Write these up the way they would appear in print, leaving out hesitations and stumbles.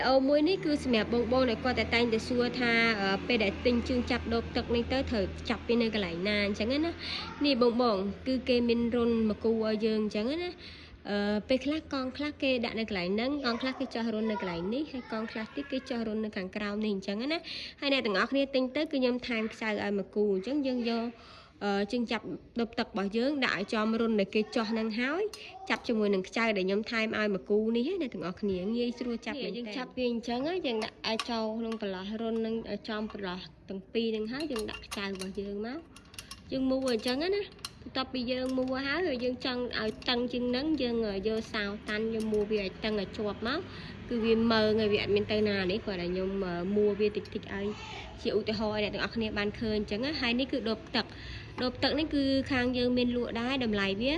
Ôមួយនេះគឺសម្រាប់បងដែលគាត់តែតែងតែសួរថាពេលដែលទិញជើងចាប់ដបទឹកនេះទៅត្រូវចាប់ពីនៅកន្លែងណាអញ្ចឹងណានេះបងគឺគេមានរុនមកគូឲ្យយើងអញ្ចឹងណាពេលខ្លះកងខ្លះគេដាក់នៅកន្លែងហ្នឹងកងខ្លះគេចោះរុននៅកន្លែងនេះហើយកងខ្លះទៀតគេចោះរុននៅខាងក្រោមនេះអញ្ចឹងណាហើយអ្នកទាំងអស់គ្នាទិញទៅគឺខ្ញុំថែមខ្សៅឲ្យមកគូអញ្ចឹងយើងយកជើងចាប់ដបទឹករបស់យើងដាក់ឲ្យចំរុនដែលគេចោះនឹងហើយចាប់ជាមួយនឹងខ្ចៅដែលខ្ញុំថែមឲ្យមកគូនេះណាទាំងអស់គ្នាងាយស្រួលចាប់យើងចាប់វាអញ្ចឹងយើងដាក់ឲ្យចូលក្នុងប្រឡោះរុននឹងចំប្រឡោះទាំងពីរនឹងហើយយើងដាក់ខ្ចៅរបស់យើងមកយើងមូលអញ្ចឹងណាបន្ទាប់ពីយើងមូលហើយយើងចង់ឲ្យតឹងជាងនឹងយើងយកសាវតាន់យើងមូលវាឲ្យតឹងឲ្យជាប់មកគឺវាមើងហើយវាអត់មានទៅណានេះគាត់តែខ្ញុំមូលវាតិចឲ្យជាឧទាហរណ៍ឲ្យអ្នកទាំងអស់គ្នាបានឃើញអញ្ចឹងហើយនេះគឺដបទឹកនេះគឺខាងយើងមានលក់ដែរតម្លៃវា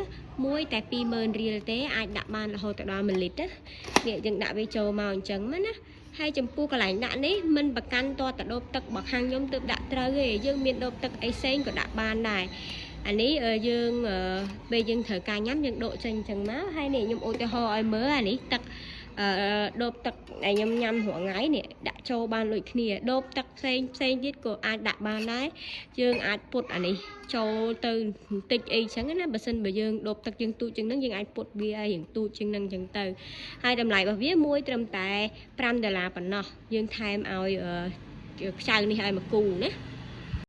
មួយតែ 20,000 រៀលទេអាចដាក់បានរហូតដល់1លីត្រនេះយើងដាក់វាចូលមកអញ្ចឹងណាហើយចំពោះកន្លែងដាក់នេះមិនប្រកាន់តតដបទឹករបស់ខាងខ្ញុំទើបដាក់ត្រូវទេយើងមានដបទឹកអីផ្សេងក៏ដាក់បានដែរអានេះយើងពេលយើងត្រូវការញ៉ាំយើងដកចេញអញ្ចឹងមកហើយនេះខ្ញុំឧទាហរណ៍ឲ្យមើលអានេះទឹកដបទឹកដែលខ្ញុំញ៉ាំរាល់ថ្ងៃនេះដាក់ចូលបានដូចគ្នាដបទឹកផ្សេងទៀតក៏អាចដាក់បានដែរយើងអាចពុតអានេះចូលទៅបន្តិចអីចឹងណាបើសិនបើយើងដបទឹកយើងទូចជាងហ្នឹងយើងអាចពុតវាឲ្យរៀងទូចជាងហ្នឹងចឹងទៅហើយតម្លៃរបស់វាមួយត្រឹមតែ$5ប៉ុណ្ណោះយើងថែមឲ្យខ្ចៅនេះឲ្យមកគូណា